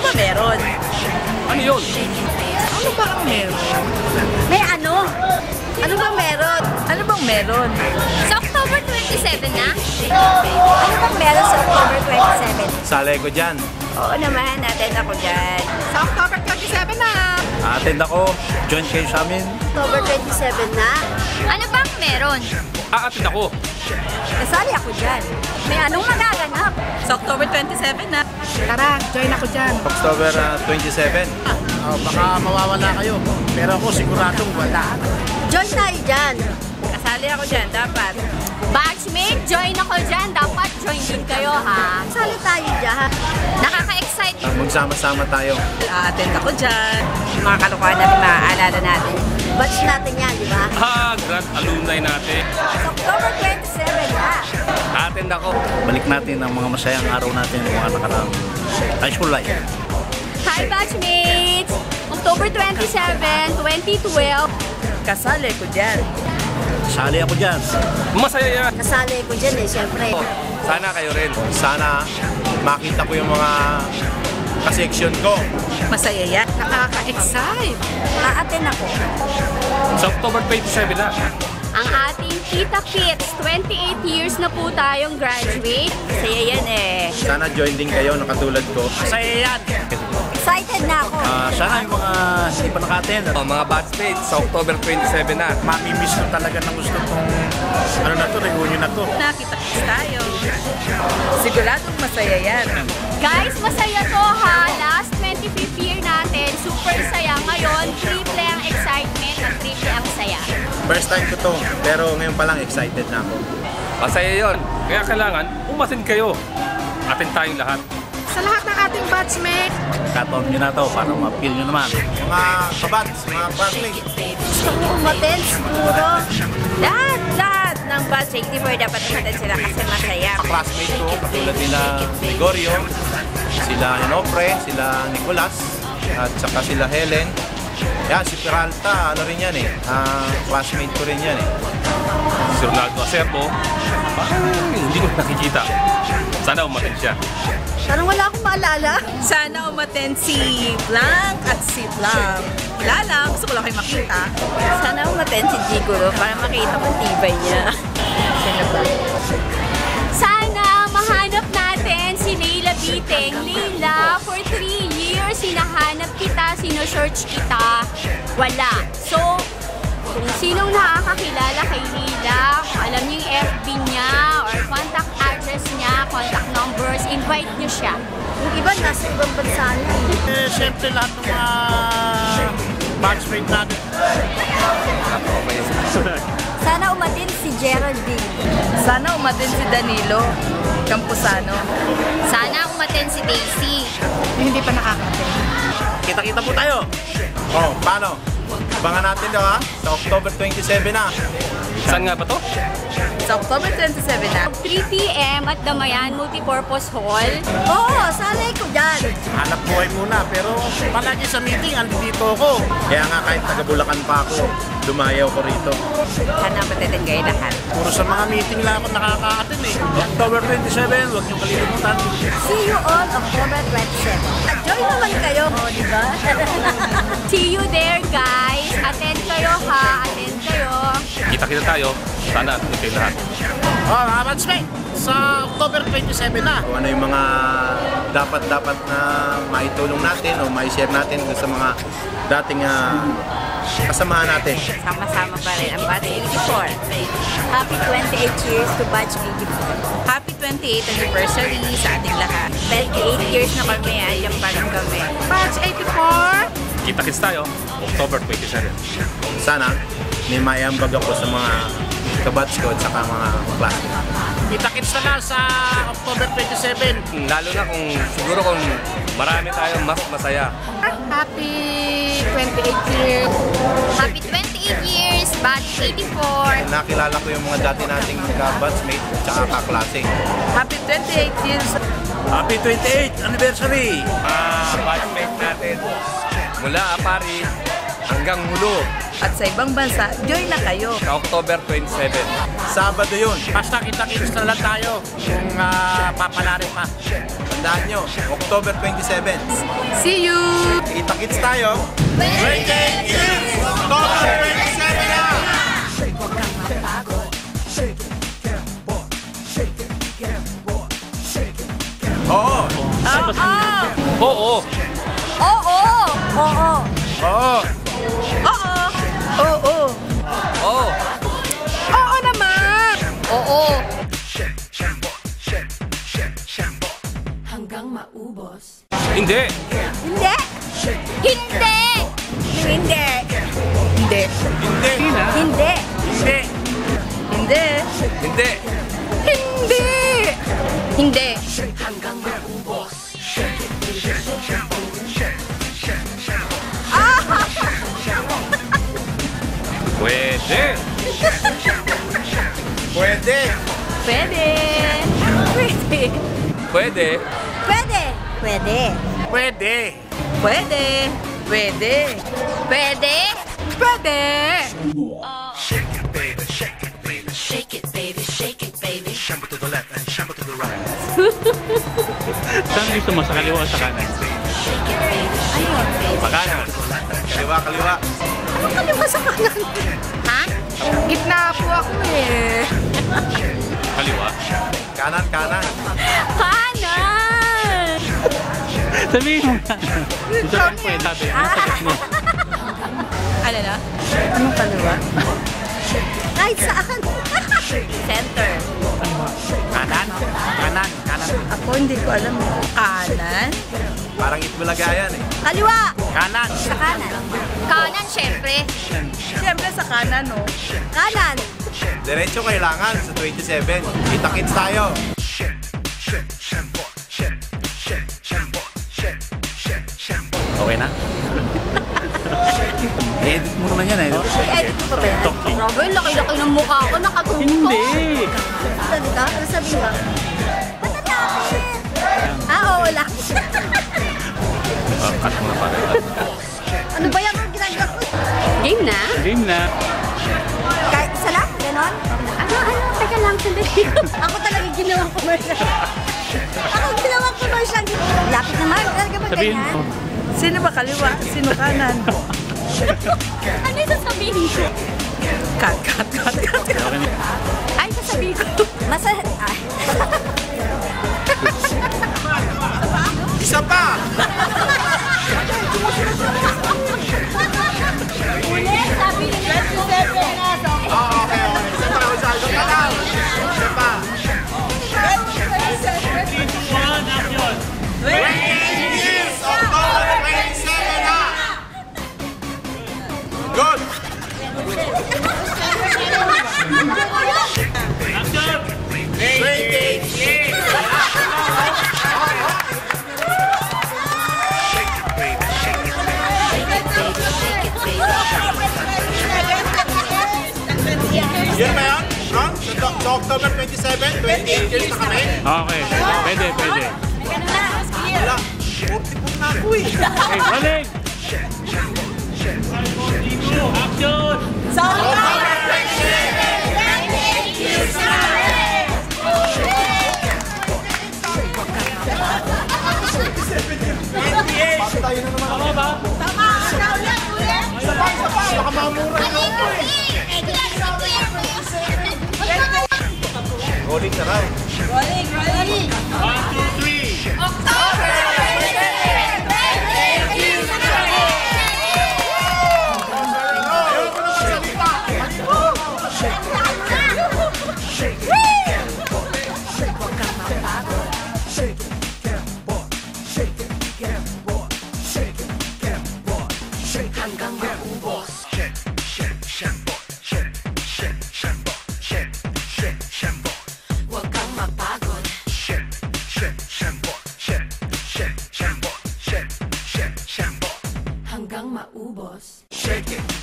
ba meron? Ano yun? Ano ba ang meron? May ano? Ano bang meron? Ano bang meron? Sa October 27 na? Ano bang meron sa October 27? Salay ko dyan. Oo naman, attend ako dyan. Sa October 27 na! Attend ako. Join kayo sa amin. October 27 na? Ano bang meron? Aatin ako. Kasali ako dyan. May anong magaganap? Sa October 27 na. Tara, join ako dyan. October 27. Baka mawawala kayo. Pero ako siguradong wala. Join tayo dyan. Kasali ako dyan, dapat. Batchmate, join ako dyan. Dapat join din kayo, ha? Kasali tayo dyan. Nakaka-excite. Magsama-sama tayo. Attend ako dyan. Mga kalokohan natin maaalala natin. Batch natin yan, di ba? Grand alumni natin. Sa October 27 na. Attend ako. Balik natin ang mga masayang araw natin ng mga nakaraang high school life. Hi, batchmates! October 27, 2012. Kasali ko dyan. Sali ako dyan. Masaya yan. Kasali ko dyan eh, syempre. Sana kayo rin. Sana makita ko yung mga kaseksyon ko. Masaya yan. Nakaka-excite. A-attend ako. Sa October 27 na. Ang ating Kita Kids, 28 years na po tayong graduate. Masaya yan eh. Sana join din kayo na katulad ko. Masaya yan. Excited na ako. Sana yung mga hindi pa naka-attend. Mga batchmates, sa October 27 na. Mamimiss ko talaga ng gusto kong ano na to, reunion na to. Nakita-kits tayo. Siguradong masaya yan. Guys, masaya to ha. Last 25th year natin, super saya. Ngayon, triple ang excitement at triple ang saya. First time ko to, pero ngayon pa lang excited na ako. Masaya yon. Kaya kailangan, umatin kayo. Atin tayong lahat. Sa lahat ng ating batchmate, Kataon nyo na to para ma-feel nyo naman. Mga kabats, mga classmates. Gusto ko umaten siguro. lahat ng batch 84 dapat umaten sila kasi masaya. Classmate ko, katulad nila Gregorio, sila Inopre, sila Nicolas, at saka sila Helen. Yan, si Peralta, ano rin yan eh, classmate ko rin yan eh. Si Ronaldo Acerbo, parang hindi ko nakikita. Sana umatin siya. Parang wala akong maalala. Sana umaten si Blanc at si Blanc. Wala lang, gusto ko lang kayo makita. Sana umaten si Gigolo para makita ko tibay niya. Sino ba? Sana mahanap natin si Leila Biteng. Leila, for 3 years, hinahanap kita, sino-search kita. Wala. So, kung sinong nakakakilala kay Leila, kung alam niyo yung FB niya or contact address niya, contact numbers, invite niyo siya. Yung iba nasa ibang bansa na Eh, siyempre lahat ng mga batchmate natin. Sana umatin si Geraldine. Sana umaten si Danilo Camposano. Sana umatin si Daisy. Yung hindi pa nakaka-attend. Kita-kita po tayo. Oh, paano? Abangan natin daw ha, sa October 27 na. Saan nga ba to? Sa October 27 na. 3 p.m. at Damayan Multipurpose Hall. Oo, sanay ko dyan. Hanap buhay muna, pero palagi sa meeting, andito ako. Kaya nga kahit taga Bulacan pa ako, dumayaw ko rito. Sana mateten kayo lahat. Puro sa mga meeting lang ako nakaka-attend eh. October 27, huwag niyong kalimutan. See you on October 27. Join naman kayo, di ba? See you there, guys. Attend kayo ha. Attend kayo. Kita-kita tayo. Sana atin kayo lahat. Oh, mga batchmate, sa October 27 na. Kung ano yung mga dapat na maitulong natin o mai-share natin sa mga dating kasamahan natin. Sama-sama pa rin ang Batch 84. Happy 28 years to Batch 84. Happy 28th anniversary sa ating lahat. 28 years na kami. Andiyan pa rin kami. Batch 84! Kita-kits tayo. October 27. Sana may mayambag ako sa mga kabats ko at saka mga klase. Kita-kits na lang sa October 27. Lalo na kung siguro kung marami tayong mas masaya. Happy 28 years! Happy 28 years, Batch 84. Nakilala ko yung mga dati nating ka-batchmate at saka kaklase. Happy 28 years! Happy 28th anniversary! Batchmate natin. Mula Apari hanggang Hulu. At sa ibang bansa, join na kayo. Sa October 27. Sabado yun. Basta kita-kits na lang tayo kung papalarin pa. Tandaan nyo, October 27. See you! Kita-kits tayo. Breaking News! October 27 na! Oo! Oo! Oo! Oo! Oo! Oo! Oo! Oo naman! Oo! Hindi! Hindi! Hindi! Hindi! Hindi! Hindi! Hindi! Hindi! Hindi! Hindi! Hindi! Pwede! Pwede! Pwede! Pwede! Pwede! Pwede! Pwede! Pwede. Pwede! Pwede! Pwede! Pwede! Saan gusto mo? Sa kaliwa o sa kanan? Pagano? Kaliwa, kaliwa. Anong kaliwa sa kanan? Ha? Gitna po ako eh. Kaliwa? Kanan, kanan. Kanan! Sabihin mo na. Gusto lang po eh, sabi. Ano sagot mo? Ano na? Anong kaliwa? Kahit saan! Center. Kanan? Kanan? Kanan? Ako hindi ko alam. Kanan? Parang Itbulaga yan eh. Kaliwa! Kanan? Sa kanan. Kanan, syempre. Siyempre sa kanan, no? Kanan. Diretso kailangan sa 27. Kita-kits tayo. Okay na? I-edit mo naman yan eh. I-edit mo pa ba yan? Grabe, laki-laki ng mukha ko. Nakatuto. Hindi! Talaga? Ano sabihin ka? Matatapit! Oo lang. Cut mo na pala. Ano ba yung ginagawa ko? Game na? Game na. Kahit isa lang? Ganon? Ano? Teka lang, sandali. Ako talaga ginawang commercial. Ako ginawang commercial. Lapit naman. Talaga ba Sabihin ganyan? mo. Sino ba kaliwa? Sino kanan? Ano yung sasabihin ko? Cut. Okay na. Ay, sasabihin ko. Isa pa! Ulit, sabi nila 27 na. Okay. Isa pa, Gonzalo ka lang. Isa pa. Breaking News! October 27 na! Good! Breaking News! Yun ba yun? Ron? Sa October 27, 28 years na kami? Okay. Pwede, pwede. Wala. 40 na ako eh. Hey, balik! Action! October 27! Tayo na naman. Tama ba? Baka mamura na ako eh. Rolling na raw. 1, 2, 3. Hanggang maubos. Shake it.